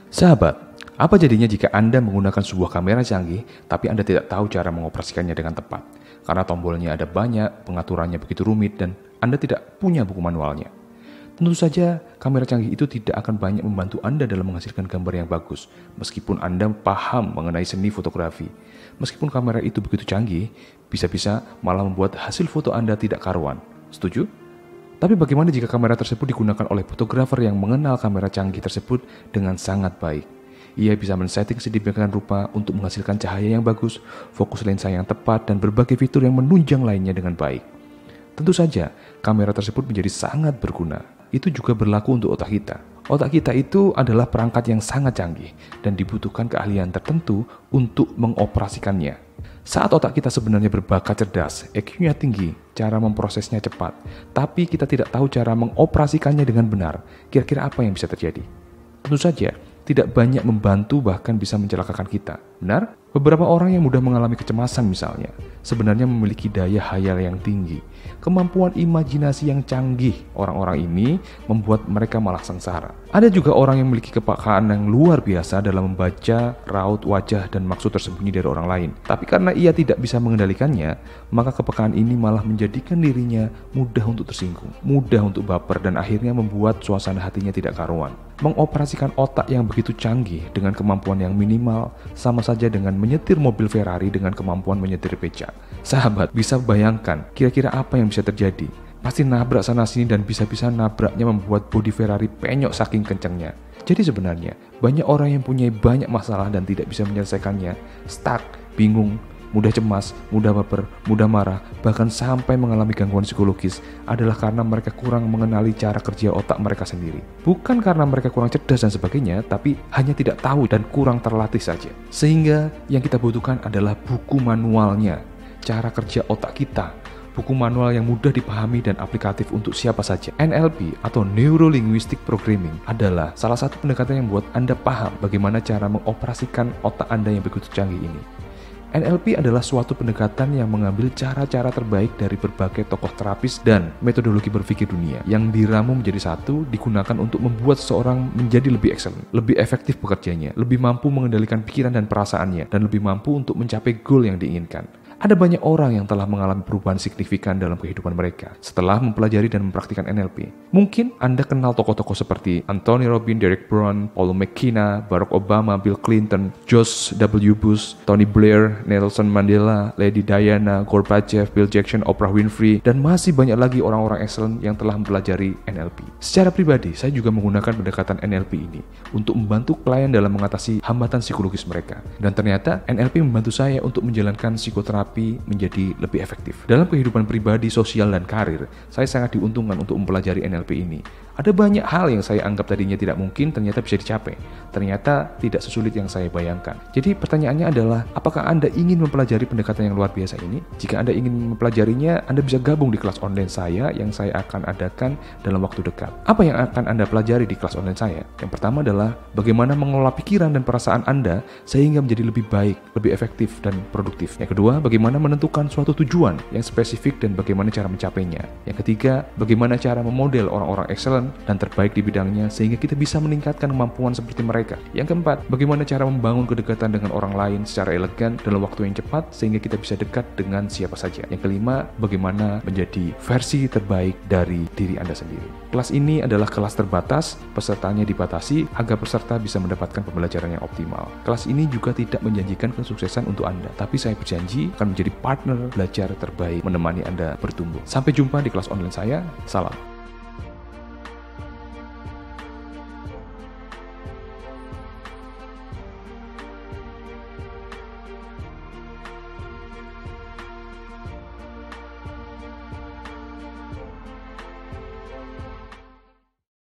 Sahabat, apa jadinya jika Anda menggunakan sebuah kamera canggih, tapi Anda tidak tahu cara mengoperasikannya dengan tepat? Karena tombolnya ada banyak, pengaturannya begitu rumit, dan Anda tidak punya buku manualnya. Tentu saja, kamera canggih itu tidak akan banyak membantu Anda dalam menghasilkan gambar yang bagus, meskipun Anda paham mengenai seni fotografi. Meskipun kamera itu begitu canggih, bisa-bisa malah membuat hasil foto Anda tidak karuan. Setuju? Tapi bagaimana jika kamera tersebut digunakan oleh fotografer yang mengenal kamera canggih tersebut dengan sangat baik? Ia bisa men-setting sedemikian rupa untuk menghasilkan cahaya yang bagus, fokus lensa yang tepat, dan berbagai fitur yang menunjang lainnya dengan baik. Tentu saja, kamera tersebut menjadi sangat berguna. Itu juga berlaku untuk otak kita. Otak kita itu adalah perangkat yang sangat canggih dan dibutuhkan keahlian tertentu untuk mengoperasikannya. Saat otak kita sebenarnya berbakat cerdas, EQ-nya tinggi, cara memprosesnya cepat, tapi kita tidak tahu cara mengoperasikannya dengan benar, kira-kira apa yang bisa terjadi? Tentu saja, tidak banyak membantu bahkan bisa mencelakakan kita. Benar? Beberapa orang yang mudah mengalami kecemasan misalnya, sebenarnya memiliki daya khayal yang tinggi. Kemampuan imajinasi yang canggih orang-orang ini membuat mereka malah sengsara. Ada juga orang yang memiliki kepekaan yang luar biasa dalam membaca raut wajah dan maksud tersembunyi dari orang lain. Tapi karena ia tidak bisa mengendalikannya, maka kepekaan ini malah menjadikan dirinya mudah untuk tersinggung, mudah untuk baper, dan akhirnya membuat suasana hatinya tidak karuan. Mengoperasikan otak yang begitu canggih dengan kemampuan yang minimal sama saja dengan menyetir mobil Ferrari dengan kemampuan menyetir beca. Sahabat, bisa bayangkan kira-kira apa yang bisa terjadi? Pasti nabrak sana-sini dan bisa-bisa nabraknya membuat bodi Ferrari penyok saking kencangnya. Jadi sebenarnya, banyak orang yang punya banyak masalah dan tidak bisa menyelesaikannya, stuck, bingung, mudah cemas, mudah baper, mudah marah, bahkan sampai mengalami gangguan psikologis adalah karena mereka kurang mengenali cara kerja otak mereka sendiri. Bukan karena mereka kurang cerdas dan sebagainya, tapi hanya tidak tahu dan kurang terlatih saja. Sehingga yang kita butuhkan adalah buku manualnya, cara kerja otak kita. Buku manual yang mudah dipahami dan aplikatif untuk siapa saja. NLP atau Neuro Linguistic Programming adalah salah satu pendekatan yang membuat Anda paham bagaimana cara mengoperasikan otak Anda yang begitu canggih ini. NLP adalah suatu pendekatan yang mengambil cara-cara terbaik dari berbagai tokoh terapis dan metodologi berpikir dunia yang diramu menjadi satu, digunakan untuk membuat seseorang menjadi lebih excellent, lebih efektif bekerjanya, lebih mampu mengendalikan pikiran dan perasaannya, dan lebih mampu untuk mencapai goal yang diinginkan. Ada banyak orang yang telah mengalami perubahan signifikan dalam kehidupan mereka setelah mempelajari dan mempraktikkan NLP. Mungkin Anda kenal tokoh-tokoh seperti Anthony Robbins, Derek Brown, Paul McKenna, Barack Obama, Bill Clinton, George W. Bush, Tony Blair, Nelson Mandela, Lady Diana, Gorbachev, Bill Jackson, Oprah Winfrey, dan masih banyak lagi orang-orang excellent yang telah mempelajari NLP. Secara pribadi, saya juga menggunakan pendekatan NLP ini untuk membantu klien dalam mengatasi hambatan psikologis mereka. Dan ternyata NLP membantu saya untuk menjalankan psikoterapi menjadi lebih efektif. Dalam kehidupan pribadi, sosial, dan karir, saya sangat diuntungkan untuk mempelajari NLP ini. Ada banyak hal yang saya anggap tadinya tidak mungkin, ternyata bisa dicapai. Ternyata tidak sesulit yang saya bayangkan. Jadi pertanyaannya adalah, apakah Anda ingin mempelajari pendekatan yang luar biasa ini? Jika Anda ingin mempelajarinya, Anda bisa gabung di kelas online saya yang saya akan adakan dalam waktu dekat. Apa yang akan Anda pelajari di kelas online saya? Yang pertama adalah bagaimana mengelola pikiran dan perasaan Anda sehingga menjadi lebih baik, lebih efektif, dan produktif. Yang kedua, bagaimana menentukan suatu tujuan yang spesifik dan bagaimana cara mencapainya. Yang ketiga, bagaimana cara memodel orang-orang excellent dan terbaik di bidangnya sehingga kita bisa meningkatkan kemampuan seperti mereka. Yang keempat, bagaimana cara membangun kedekatan dengan orang lain secara elegan dalam waktu yang cepat sehingga kita bisa dekat dengan siapa saja. Yang kelima, bagaimana menjadi versi terbaik dari diri Anda sendiri. Kelas ini adalah kelas terbatas, pesertanya dibatasi agar peserta bisa mendapatkan pembelajaran yang optimal. Kelas ini juga tidak menjanjikan kesuksesan untuk Anda, tapi saya berjanji akan menjadi partner belajar terbaik menemani Anda bertumbuh. Sampai jumpa di kelas online saya. Salam.